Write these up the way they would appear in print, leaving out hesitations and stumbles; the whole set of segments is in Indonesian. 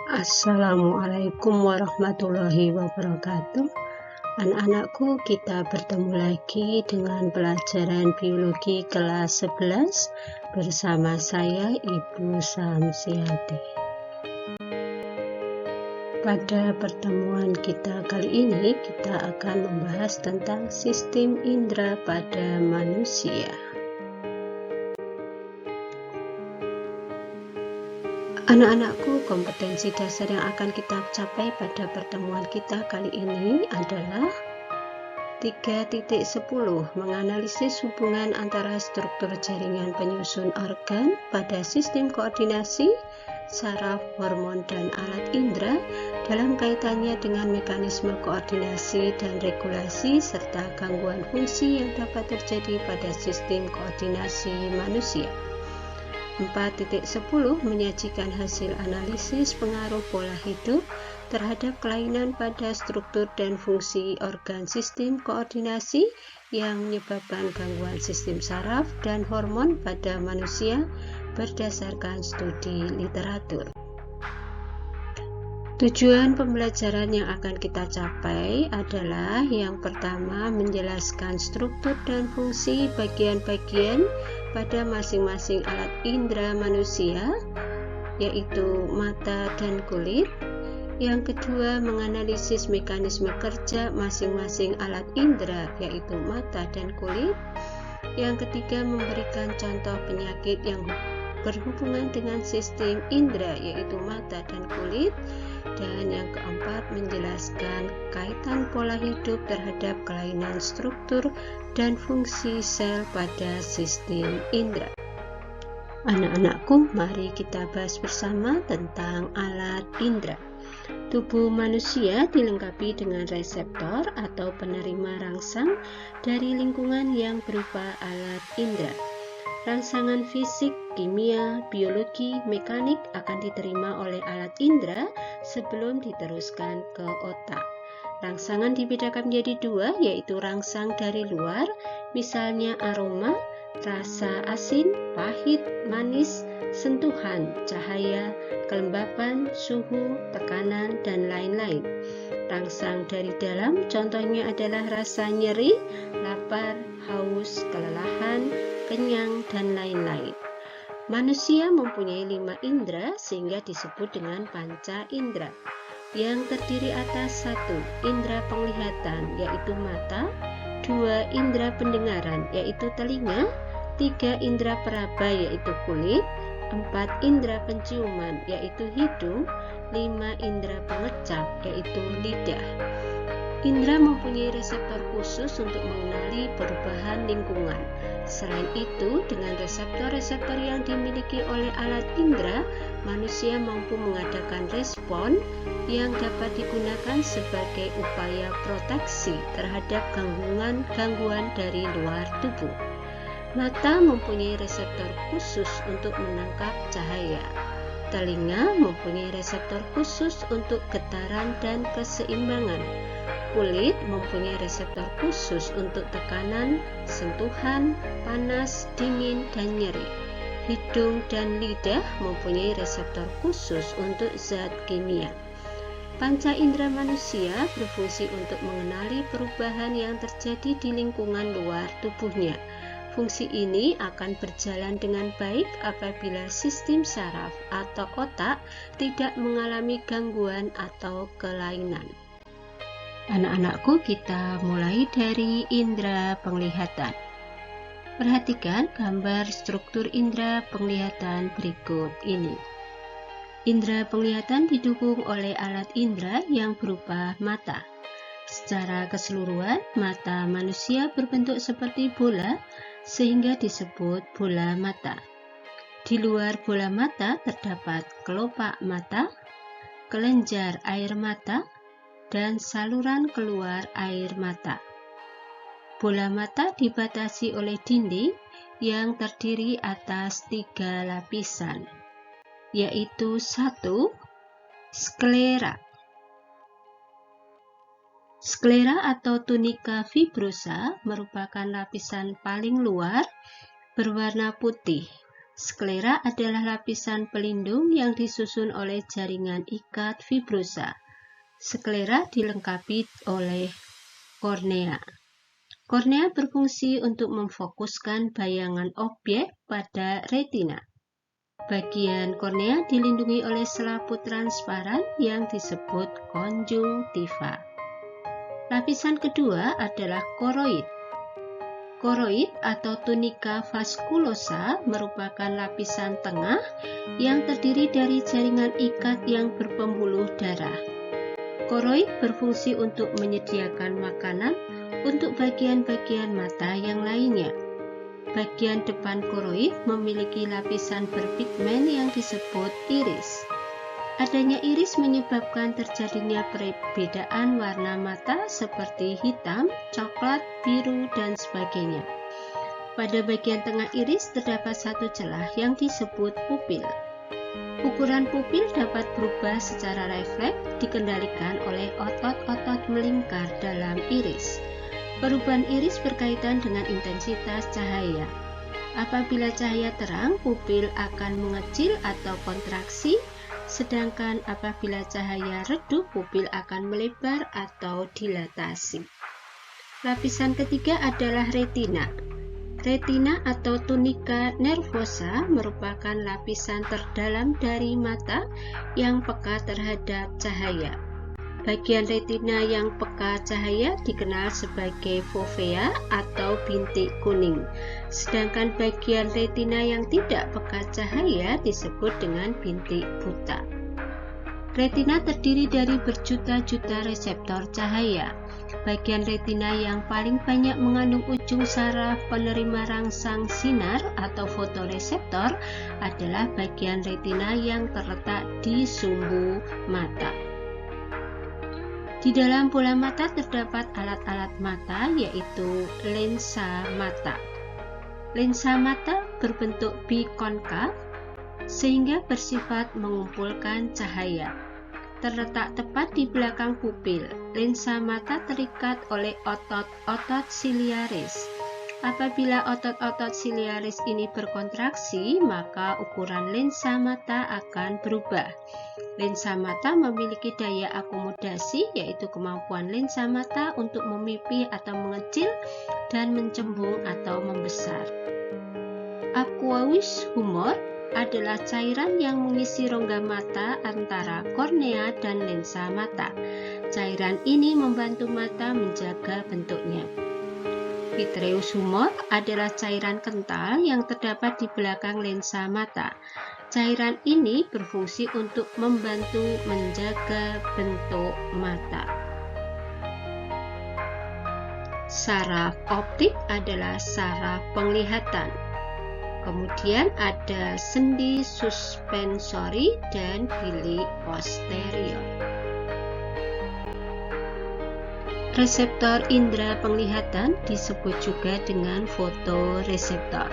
Assalamualaikum warahmatullahi wabarakatuh. Anak-anakku, kita bertemu lagi dengan pelajaran biologi kelas 11 bersama saya Ibu Samsiati. Pada pertemuan kita kali ini, kita akan membahas tentang sistem indera pada manusia. Anak-anakku, kompetensi dasar yang akan kita capai pada pertemuan kita kali ini adalah 3.10, menganalisis hubungan antara struktur jaringan penyusun organ pada sistem koordinasi, saraf, hormon, dan alat indera dalam kaitannya dengan mekanisme koordinasi dan regulasi serta gangguan fungsi yang dapat terjadi pada sistem koordinasi manusia. 4.10 menyajikan hasil analisis pengaruh pola hidup terhadap kelainan pada struktur dan fungsi organ sistem koordinasi yang menyebabkan gangguan sistem saraf dan hormon pada manusia berdasarkan studi literatur. Tujuan pembelajaran yang akan kita capai adalah yang pertama, menjelaskan struktur dan fungsi bagian-bagian pada masing-masing alat indera manusia, yaitu mata dan kulit. Yang kedua, menganalisis mekanisme kerja masing-masing alat indera, yaitu mata dan kulit. Yang ketiga, memberikan contoh penyakit yang berhubungan dengan sistem indera, yaitu mata dan kulit. Dan yang keempat, menjelaskan kaitan pola hidup terhadap kelainan struktur dan fungsi sel pada sistem indera. Anak-anakku, mari kita bahas bersama tentang alat indera. Tubuh manusia dilengkapi dengan reseptor atau penerima rangsang dari lingkungan yang berupa alat indera. Rangsangan fisik, kimia, biologi, mekanik akan diterima oleh alat indera sebelum diteruskan ke otak. Rangsangan dibedakan menjadi dua, yaitu rangsang dari luar, misalnya aroma, rasa asin, pahit, manis, sentuhan, cahaya, kelembapan, suhu, tekanan, dan lain-lain. Rangsang dari dalam contohnya adalah rasa nyeri, lapar, haus, kelelahan, kenyang, dan lain-lain. Manusia mempunyai 5 indera sehingga disebut dengan panca indera, yang terdiri atas 1. Indera penglihatan, yaitu mata, 2. Indera pendengaran, yaitu telinga, 3. Indera peraba, yaitu kulit, 4. Indera penciuman, yaitu hidung, 5. Indera pengecap, yaitu lidah. Indera mempunyai reseptor khusus untuk mengenali perubahan lingkungan. Selain itu, dengan reseptor-reseptor yang dimiliki oleh alat indera, manusia mampu mengadakan respon yang dapat digunakan sebagai upaya proteksi terhadap gangguan dari luar tubuh. Mata mempunyai reseptor khusus untuk menangkap cahaya. Telinga mempunyai reseptor khusus untuk getaran dan keseimbangan. Kulit mempunyai reseptor khusus untuk tekanan, sentuhan, panas, dingin, dan nyeri. Hidung dan lidah mempunyai reseptor khusus untuk zat kimia. Panca indera manusia berfungsi untuk mengenali perubahan yang terjadi di lingkungan luar tubuhnya. Fungsi ini akan berjalan dengan baik apabila sistem saraf atau otak tidak mengalami gangguan atau kelainan. Anak-anakku, kita mulai dari indera penglihatan. Perhatikan gambar struktur indera penglihatan berikut ini. Indera penglihatan didukung oleh alat indera yang berupa mata. Secara keseluruhan, mata manusia berbentuk seperti bola sehingga disebut bola mata. Di luar bola mata terdapat kelopak mata, kelenjar air mata, dan saluran keluar air mata. Bola mata dibatasi oleh dinding yang terdiri atas 3 lapisan, yaitu 1. Sklera. Sklera atau tunika fibrosa merupakan lapisan paling luar berwarna putih Sklera adalah lapisan pelindung yang disusun oleh jaringan ikat fibrosa. Sklera dilengkapi oleh kornea. Kornea berfungsi untuk memfokuskan bayangan objek pada retina. Bagian kornea dilindungi oleh selaput transparan yang disebut konjungtiva. Lapisan kedua adalah koroid. Koroid atau tunika vaskulosa merupakan lapisan tengah yang terdiri dari jaringan ikat yang berpembuluh darah. Koroid berfungsi untuk menyediakan makanan untuk bagian-bagian mata yang lainnya. Bagian depan koroid memiliki lapisan berpigmen yang disebut iris. Adanya iris menyebabkan terjadinya perbedaan warna mata seperti hitam, coklat, biru, dan sebagainya. Pada bagian tengah iris terdapat satu celah yang disebut pupil. Ukuran pupil dapat berubah secara refleks dikendalikan oleh otot-otot melingkar dalam iris. Perubahan iris berkaitan dengan intensitas cahaya. Apabila cahaya terang, pupil akan mengecil atau kontraksi, sedangkan apabila cahaya redup, pupil akan melebar atau dilatasi. Lapisan ketiga adalah retina. Retina atau tunika nervosa merupakan lapisan terdalam dari mata yang peka terhadap cahaya. Bagian retina yang peka cahaya dikenal sebagai fovea atau bintik kuning, sedangkan bagian retina yang tidak peka cahaya disebut dengan bintik buta. Retina terdiri dari berjuta-juta reseptor cahaya. Bagian retina yang paling banyak mengandung ujung saraf penerima rangsang sinar atau fotoreseptor adalah bagian retina yang terletak di sumbu mata. Di dalam bola mata terdapat alat-alat mata, yaitu lensa mata. Lensa mata berbentuk bikonkav sehingga bersifat mengumpulkan cahaya. Terletak tepat di belakang pupil. Lensa mata terikat oleh otot-otot siliaris. Apabila otot-otot siliaris ini berkontraksi, maka ukuran lensa mata akan berubah. Lensa mata memiliki daya akomodasi, yaitu kemampuan lensa mata untuk memipih atau mengecil dan mencembung atau membesar. Aqueous humor adalah cairan yang mengisi rongga mata antara kornea dan lensa mata. Cairan ini membantu mata menjaga bentuknya. Vitreous humor adalah cairan kental yang terdapat di belakang lensa mata. Cairan ini berfungsi untuk membantu menjaga bentuk mata. Saraf optik adalah saraf penglihatan. Kemudian ada sendi suspensori dan bilik posterior. Reseptor indera penglihatan disebut juga dengan fotoreseptor.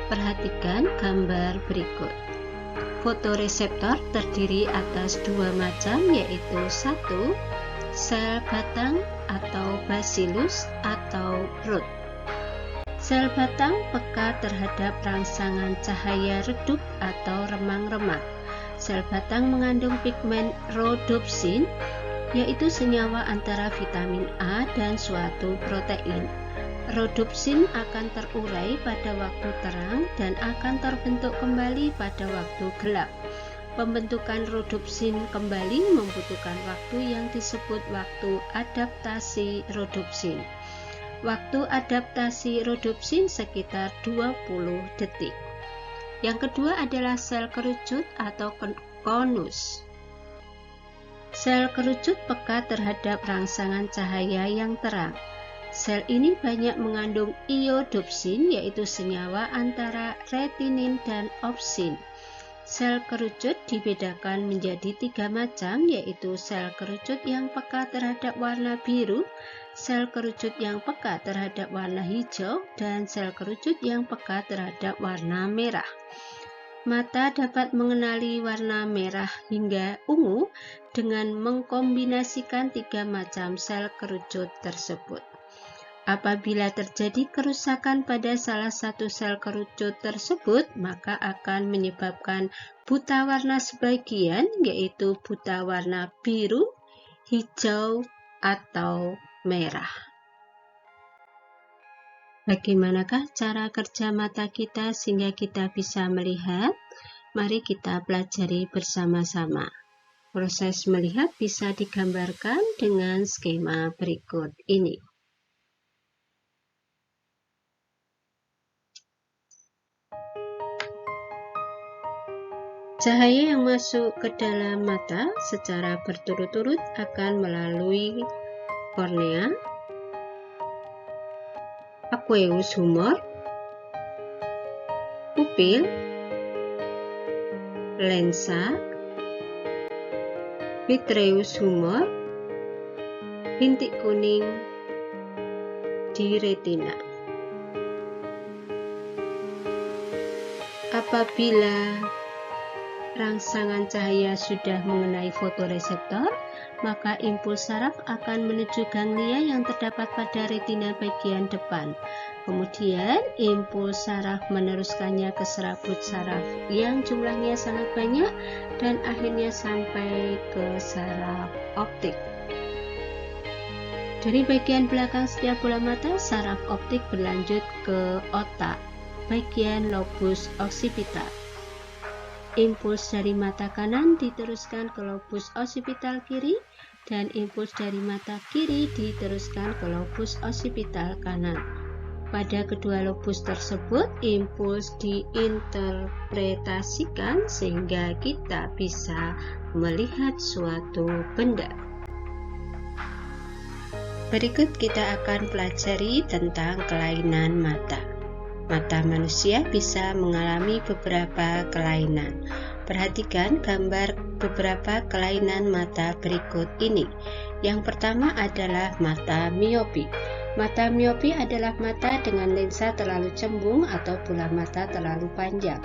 Perhatikan gambar berikut. Fotoreseptor terdiri atas dua macam, yaitu satu, sel batang atau bacillus atau root. Sel batang peka terhadap rangsangan cahaya redup atau remang-remang. Sel batang mengandung pigmen rhodopsin, yaitu senyawa antara vitamin A dan suatu protein. Rhodopsin akan terurai pada waktu terang dan akan terbentuk kembali pada waktu gelap. Pembentukan rhodopsin kembali membutuhkan waktu yang disebut waktu adaptasi rhodopsin. Waktu adaptasi rhodopsin sekitar 20 detik. Yang kedua adalah sel kerucut atau konus. Sel kerucut peka terhadap rangsangan cahaya yang terang. Sel ini banyak mengandung iodopsin, yaitu senyawa antara retinin dan opsin. Sel kerucut dibedakan menjadi tiga macam, yaitu sel kerucut yang peka terhadap warna biru, sel kerucut yang peka terhadap warna hijau, dan sel kerucut yang peka terhadap warna merah. Mata dapat mengenali warna merah hingga ungu dengan mengkombinasikan tiga macam sel kerucut tersebut. Apabila terjadi kerusakan pada salah satu sel kerucut tersebut, maka akan menyebabkan buta warna sebagian, yaitu buta warna biru, hijau, atau merah. Bagaimanakah cara kerja mata kita sehingga kita bisa melihat? Mari kita pelajari bersama-sama. Proses melihat bisa digambarkan dengan skema berikut ini. Cahaya yang masuk ke dalam mata secara berturut-turut akan melalui kornea, aqueous humor, pupil, lensa, vitreous humor, bintik kuning di retina. Apabila rangsangan cahaya sudah mengenai fotoreseptor, maka impuls saraf akan menuju ganglia yang terdapat pada retina bagian depan. Kemudian, impuls saraf meneruskannya ke serabut saraf yang jumlahnya sangat banyak dan akhirnya sampai ke saraf optik. Dari bagian belakang setiap bola mata, saraf optik berlanjut ke otak, bagian lobus occipital. Impuls dari mata kanan diteruskan ke lobus occipital kiri dan impuls dari mata kiri diteruskan ke lobus occipital kanan. Pada kedua lobus tersebut, impuls diinterpretasikan sehingga kita bisa melihat suatu benda. Berikut kita akan pelajari tentang kelainan mata. Mata manusia bisa mengalami beberapa kelainan. Perhatikan gambar beberapa kelainan mata berikut ini. Yang pertama adalah mata miopi. Mata miopi adalah mata dengan lensa terlalu cembung atau bola mata terlalu panjang.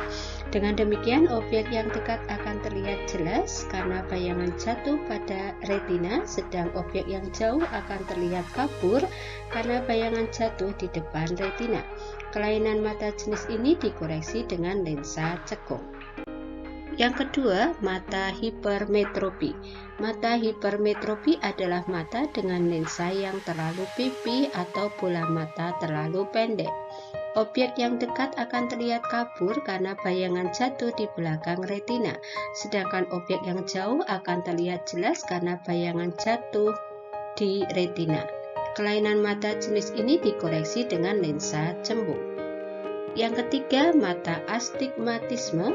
Dengan demikian, objek yang dekat akan terlihat jelas karena bayangan jatuh pada retina, sedang objek yang jauh akan terlihat kabur karena bayangan jatuh di depan retina. Kelainan mata jenis ini dikoreksi dengan lensa cekung. Yang kedua, mata hipermetropi. Mata hipermetropi adalah mata dengan lensa yang terlalu pipi atau bola mata terlalu pendek. Objek yang dekat akan terlihat kabur karena bayangan jatuh di belakang retina, sedangkan objek yang jauh akan terlihat jelas karena bayangan jatuh di retina. Kelainan mata jenis ini dikoreksi dengan lensa cembung. Yang ketiga, mata astigmatisme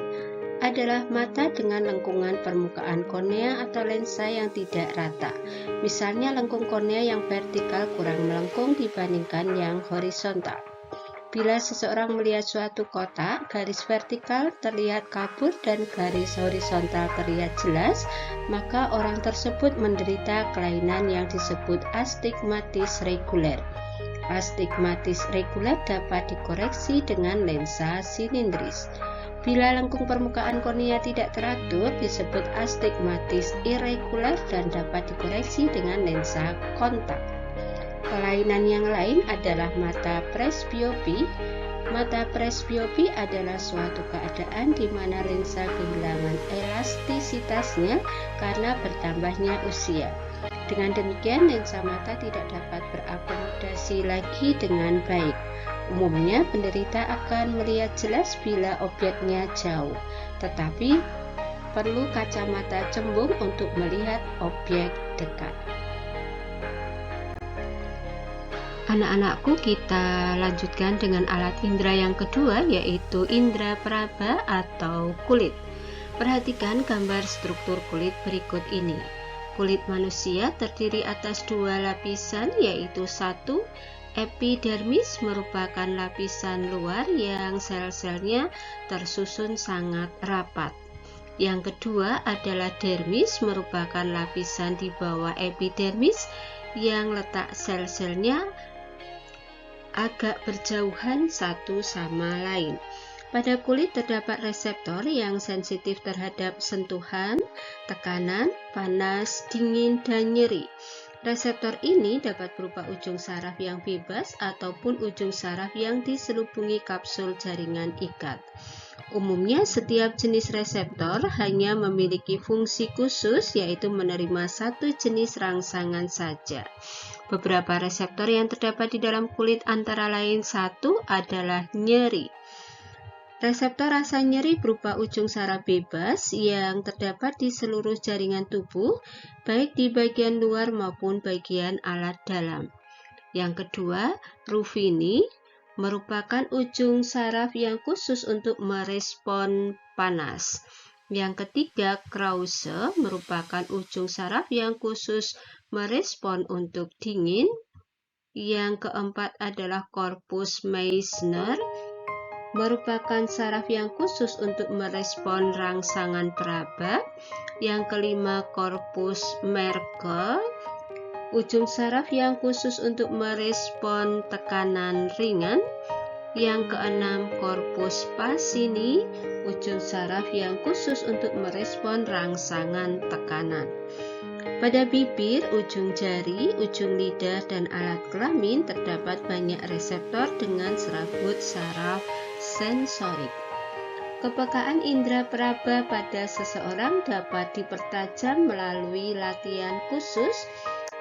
adalah mata dengan lengkungan permukaan kornea atau lensa yang tidak rata. Misalnya lengkung kornea yang vertikal kurang melengkung dibandingkan yang horizontal. Bila seseorang melihat suatu kotak, garis vertikal terlihat kabur dan garis horizontal terlihat jelas, maka orang tersebut menderita kelainan yang disebut astigmatis reguler. Astigmatis reguler dapat dikoreksi dengan lensa silindris. Bila lengkung permukaan kornea tidak teratur, disebut astigmatis irregular dan dapat dikoreksi dengan lensa kontak. Kelainan yang lain adalah mata presbiopi. Mata presbiopi adalah suatu keadaan di mana lensa kehilangan elastisitasnya karena bertambahnya usia. Dengan demikian, lensa mata tidak dapat berakomodasi lagi dengan baik. Umumnya, penderita akan melihat jelas bila objeknya jauh, tetapi perlu kacamata cembung untuk melihat objek dekat. Anak-anakku, kita lanjutkan dengan alat indera yang kedua, yaitu indera peraba atau kulit. Perhatikan gambar struktur kulit berikut ini. Kulit manusia terdiri atas dua lapisan, yaitu satu, epidermis merupakan lapisan luar yang sel-selnya tersusun sangat rapat. Yang kedua adalah dermis, merupakan lapisan di bawah epidermis yang letak sel-selnya agak berjauhan satu sama lain. Pada kulit terdapat reseptor yang sensitif terhadap sentuhan, tekanan, panas, dingin, dan nyeri. Reseptor ini dapat berupa ujung saraf yang bebas ataupun ujung saraf yang diselubungi kapsul jaringan ikat. Umumnya setiap jenis reseptor hanya memiliki fungsi khusus, yaitu menerima satu jenis rangsangan saja. Beberapa reseptor yang terdapat di dalam kulit antara lain satu adalah nyeri. Reseptor rasa nyeri berupa ujung saraf bebas yang terdapat di seluruh jaringan tubuh, baik di bagian luar maupun bagian alat dalam. Yang kedua, Ruffini merupakan ujung saraf yang khusus untuk merespon panas. Yang ketiga, Krause merupakan ujung saraf yang khusus merespon untuk dingin. Yang keempat adalah corpus Meissner, merupakan saraf yang khusus untuk merespon rangsangan peraba. Yang kelima, corpus Merkel, ujung saraf yang khusus untuk merespon tekanan ringan. Yang keenam, corpus Pacini, ujung saraf yang khusus untuk merespon rangsangan tekanan. Pada bibir, ujung jari, ujung lidah, dan alat kelamin terdapat banyak reseptor dengan serabut saraf sensorik. Kepekaan indera peraba pada seseorang dapat dipertajam melalui latihan khusus.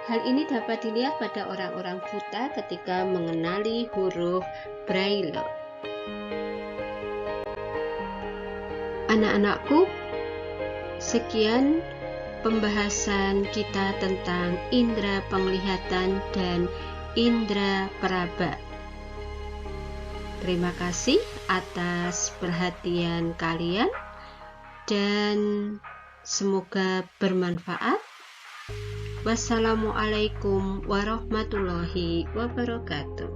Hal ini dapat dilihat pada orang-orang buta ketika mengenali huruf Braille. Anak-anakku, sekian pembahasan kita tentang indera penglihatan dan indera peraba. Terima kasih atas perhatian kalian dan semoga bermanfaat. Wassalamualaikum warahmatullahi wabarakatuh.